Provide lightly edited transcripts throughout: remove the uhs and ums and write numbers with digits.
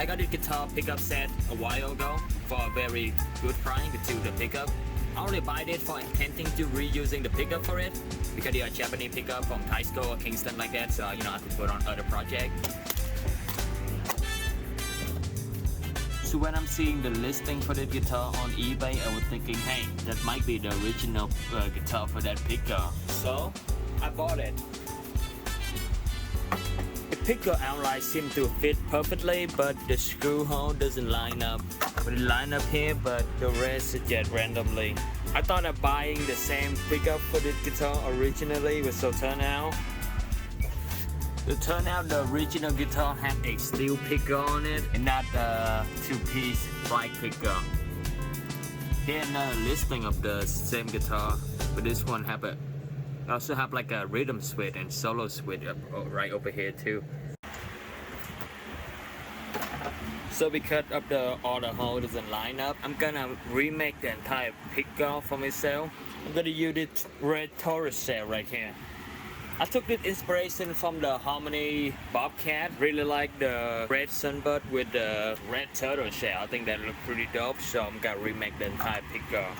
I got this guitar pickup set a while ago for a very good price to the pickup. I only buy it for intending to reusing the pickup for it because they are Japanese pickup from Teisco or Kingston like that, so you know I could put on other projects. So when I'm seeing the listing for the guitar on eBay, I was thinking, hey, that might be the original guitar for that pickup. So I bought it. The pickup outline seems to fit perfectly, but the screw hole doesn't line up. It line up here, but the rest is just randomly. I thought of buying the same pickup for this guitar originally, but so turn out. It turned out the original guitar had a steel pickup on it and not a two-piece black pickup. Here another listing of the same guitar, but this one have a also have like a rhythm switch and solo switch right over here too. So because of all the hole doesn't line up, I'm gonna remake the entire pickup for myself. I'm gonna use this red tortoise shell right here. I took this inspiration from the Harmony Bobcat. Really like the red sunbird with the red turtle shell. I think that looks pretty dope, so I'm gonna remake the entire pickup.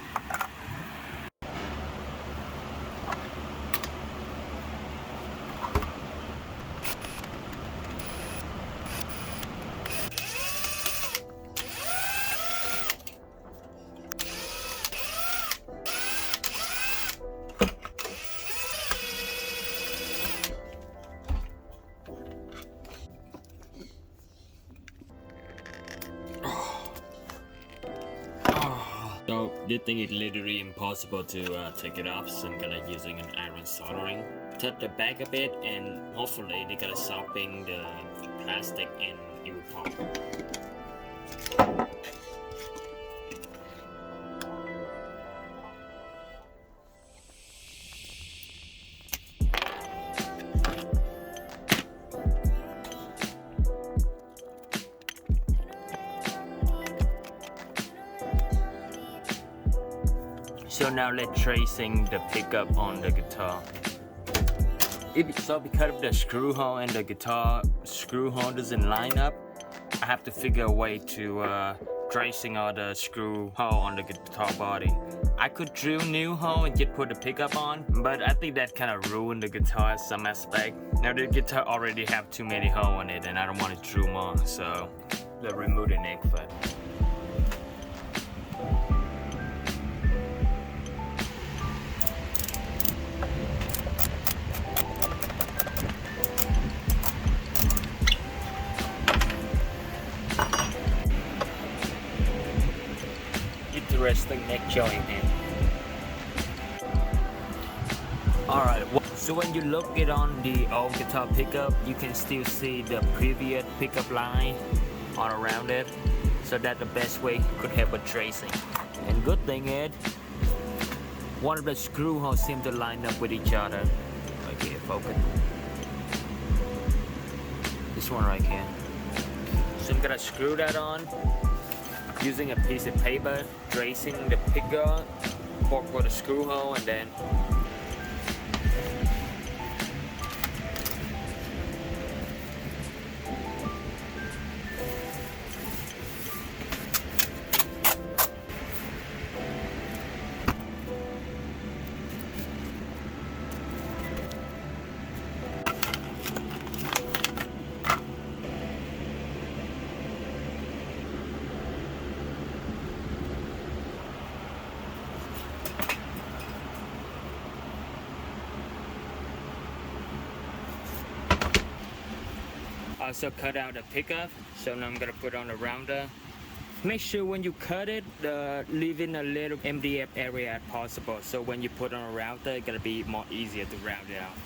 So this thing is literally impossible to take it off, so I'm gonna using an iron soldering. Touch the back a bit and hopefully they gotta soften the plastic and it will pop. So now let's tracing the pickup on the guitar. So because of the screw hole and the guitar screw hole doesn't line up, I have to figure a way to tracing all the screw hole on the guitar body. I could drill new hole and just put the pickup on, but I think that kind of ruined the guitar in some aspect. Now the guitar already have too many holes on it and I don't want to drill more, so let's remove the neck foot. Interesting neck joint here. Alright, so when you look it on the old guitar pickup, you can still see the previous pickup line all around it. So that's the best way you could have a tracing. And good thing is, one of the screw holes seem to line up with each other. Right here, focus. This one right here. So I'm gonna screw that on. Using a piece of paper, tracing the pickup, for the screw hole, and then also cut out the pickup, so now I'm gonna put on the rounder. Make sure when you cut it, leave in a little MDF area as possible, so when you put on a router, it's gonna be more easier to round it out.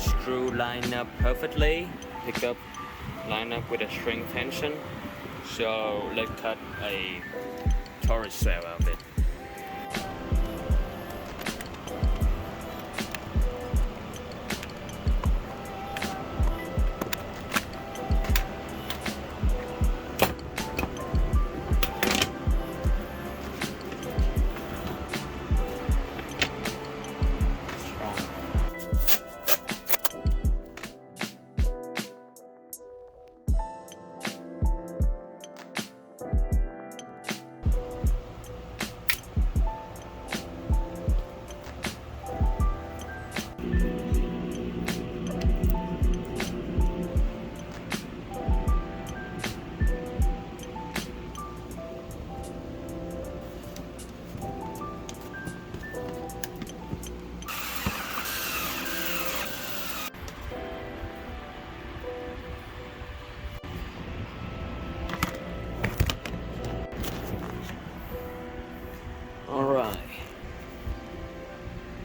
screw line up perfectly. Pick up, line up with a string tension. So let's cut a torus cell out of it.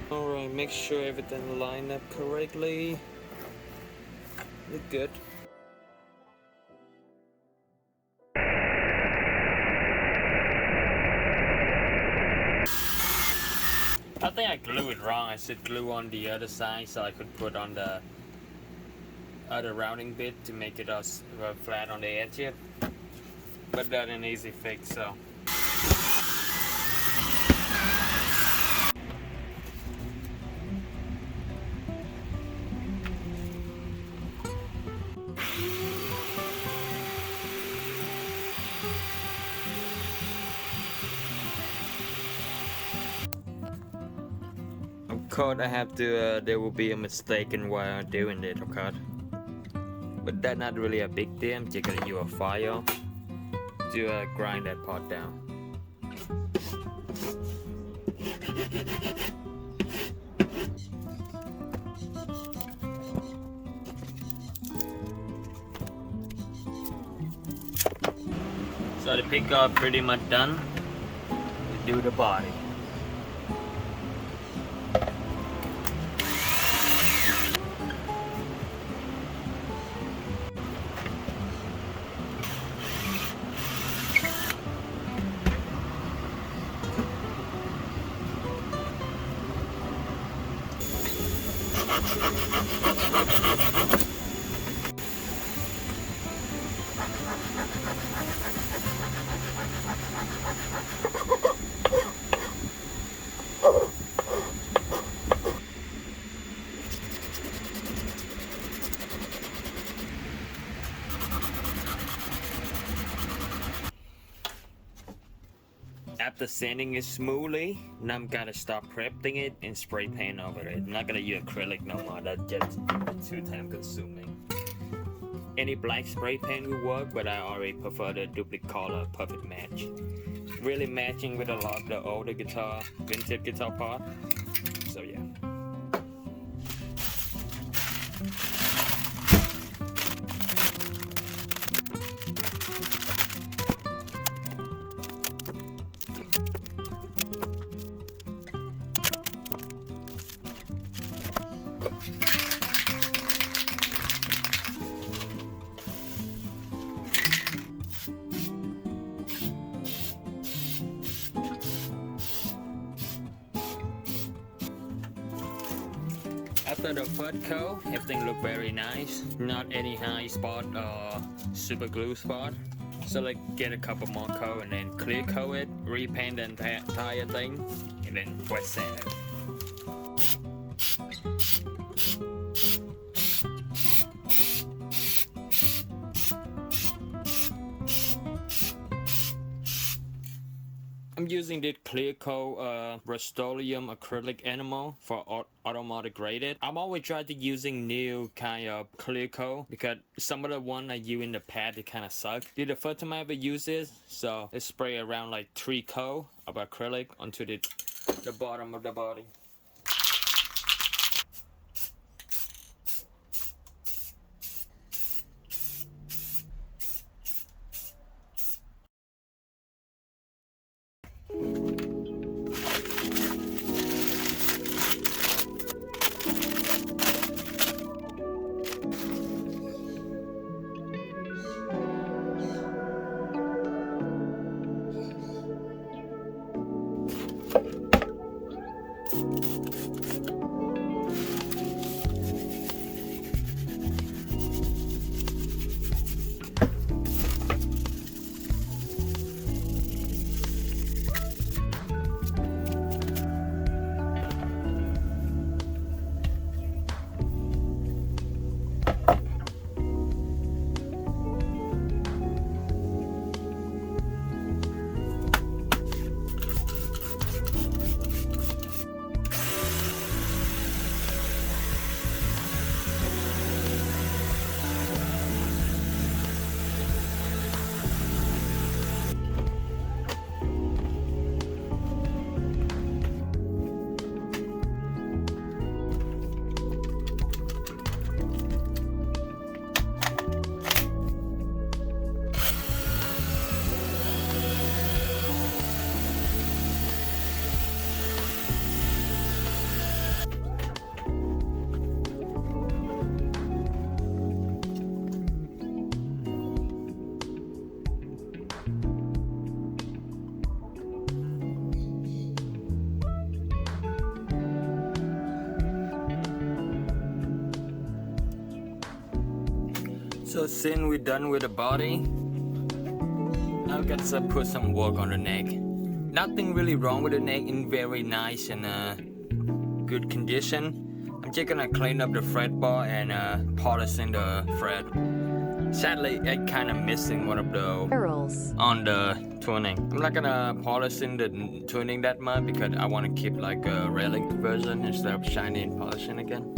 Alright, make sure everything line up correctly. Look good. I think I glued it wrong. I should glue on the other side so I could put on the other routing bit to make it flat on the edge here. But that's an easy fix, so. Of course, I have to. There will be a mistake in while I'm doing it, of course. But that's not really a big deal. I'm just gonna use a file to grind that part down. So the pickguard pretty much done. We do the body. After sanding it smoothly, now I'm gonna start prepping it and spray paint over it. I'm not gonna use acrylic no more, that gets too time consuming. Any black spray paint will work, but I already prefer the duplicate color, perfect match. Really matching with a lot of the older guitar, vintage guitar part, so yeah. After the first coat, everything looked very nice. Not any high spot or super glue spot. So let's get a couple more coat and then clear coat it, repaint the entire thing, and then wet sand it. I'm using this clear coat Rust-Oleum acrylic enamel for automatic graded. I'm always trying to using new kind of clear coat because some of the one I use in the past it kind of suck. This is the first time I ever use this, so I spray around like 3 coat of acrylic onto the bottom of the body. So since we're done with the body, now we gotta put some work on the neck. Nothing really wrong with the neck, in very nice and good condition. I'm just gonna clean up the fret bar and polishing the fret. Sadly, I kind of missing one of the arrows on the tuning. I'm not gonna polish in the tuning that much because I want to keep like a relic version instead of shiny and polishing again.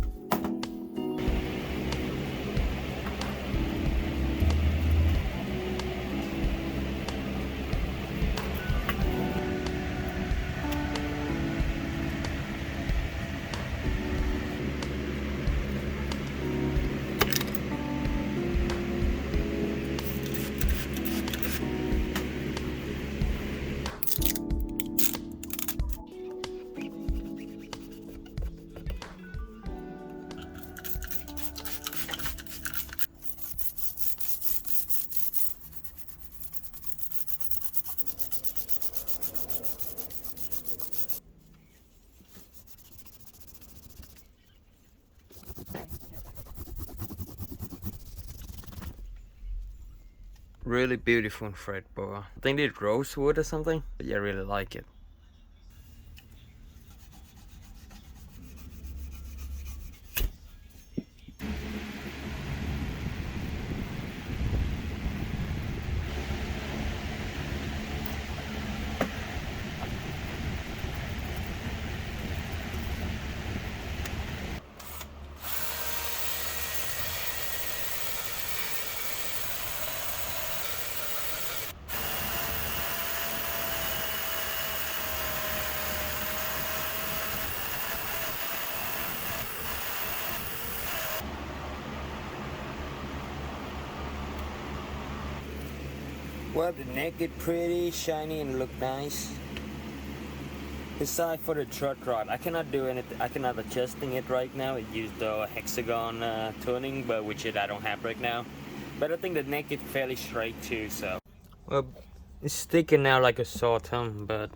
Really beautiful fret bar. I think it's rosewood or something, but yeah, I really like it. Well, the neck is pretty shiny and look nice. Aside for the strut rod, I cannot do anything. I cannot adjusting it right now. It used the hexagon tuning, but which I don't have right now. But I think the neck is fairly straight too. So, well, it's sticking out like a sore thumb. But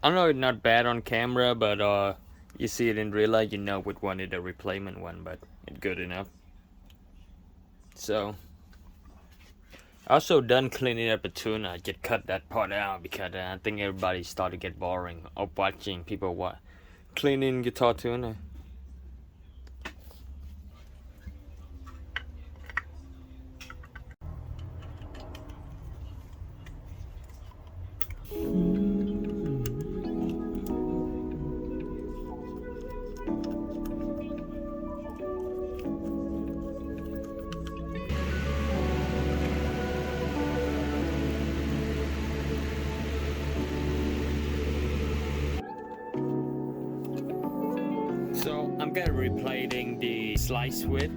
I know it's not bad on camera. But you see it in real life, you know which one is the replacement one. But it's good enough. So. Also done cleaning up the tuner. I just cut that part out because I think everybody started to get boring of watching people cleaning guitar tuner. So I'm gonna replating the slide switch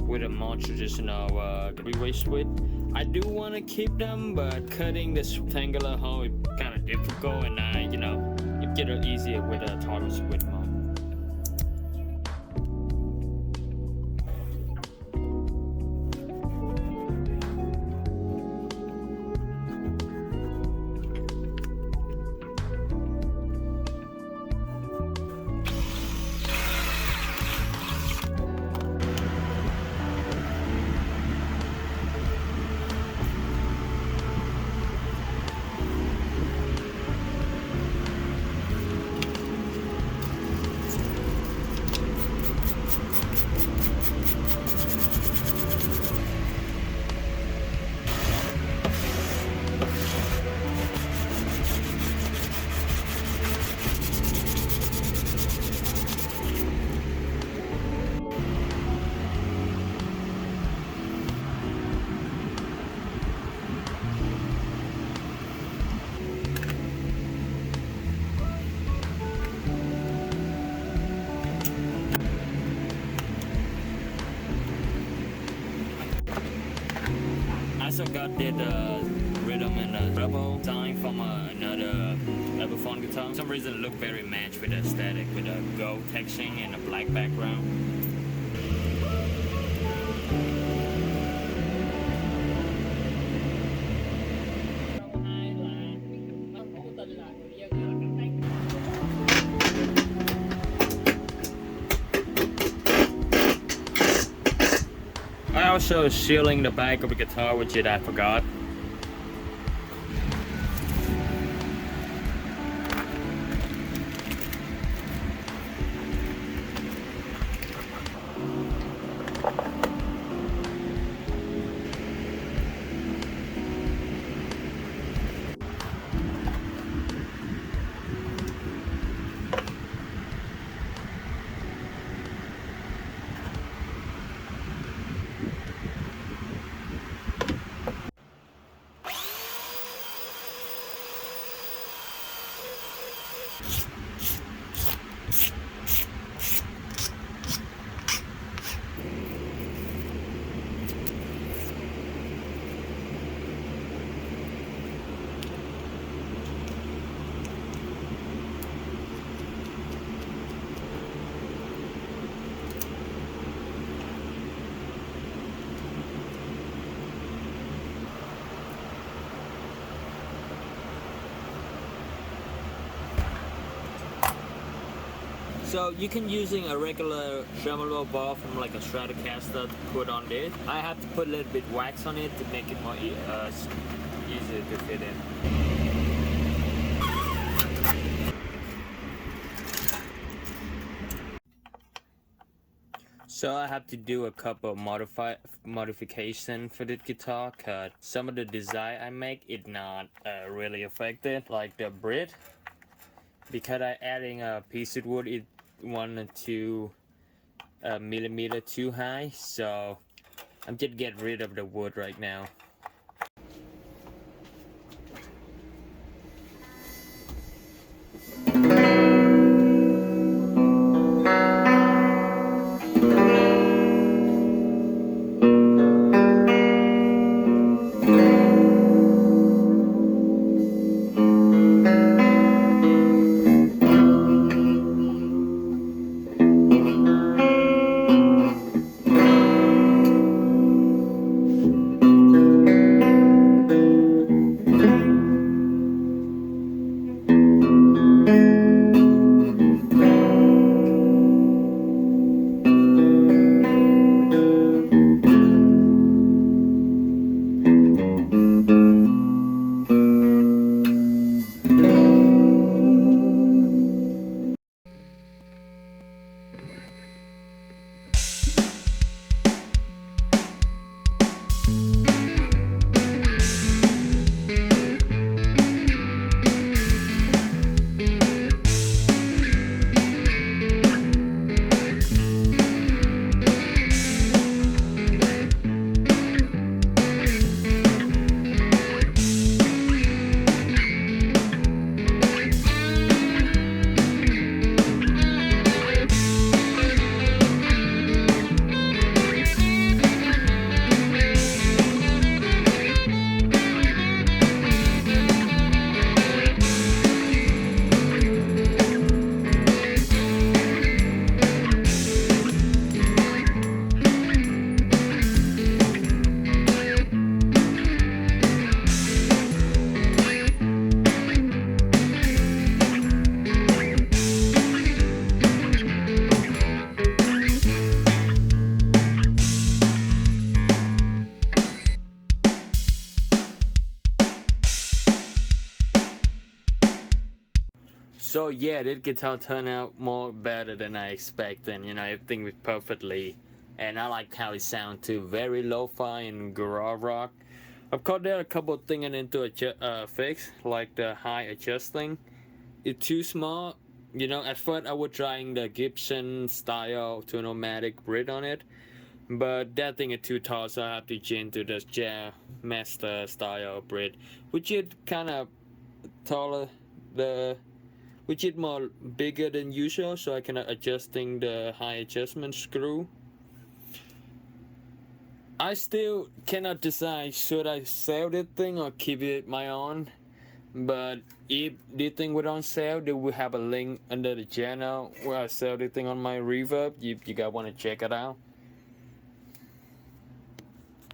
with a more traditional three-way switch. I do want to keep them, but cutting the rectangular hole is kind of difficult, and you know, you get it easier with a toggle switch mode. I also got the rhythm and treble design from another Epiphone guitar. For some reason it looked very matched with the aesthetic, with a gold texturing and a black background. I also sealing the back of the guitar, which I forgot. So you can using a regular tremolo ball from like a Stratocaster to put on this. I have to put a little bit wax on it to make it more easier to fit in. So I have to do a couple of modification for the guitar, cause some of the design I make it not really affected, like the bridge. Because I adding a piece of wood, it 1 or 2 millimeter too high, so I'm just getting rid of the wood right now. So yeah, this guitar turned out more better than I expected. You know, everything was perfectly, and I like how it sounds too. Very lo-fi and garage rock. Of course, there are a couple of things I need to fix, like the high adjusting. It's too small. You know, at first I was trying the Gibson-style Tunomatic bridge on it, but that thing is too tall, so I have to change to the Japanese-style bridge, which is kind of taller. Which is more bigger than usual, so I can adjusting the high adjustment screw. I still cannot decide should I sell this thing or keep it my own. But if this thing was on sale, they will have a link under the channel where I sell this thing on my Reverb. You guys want to check it out.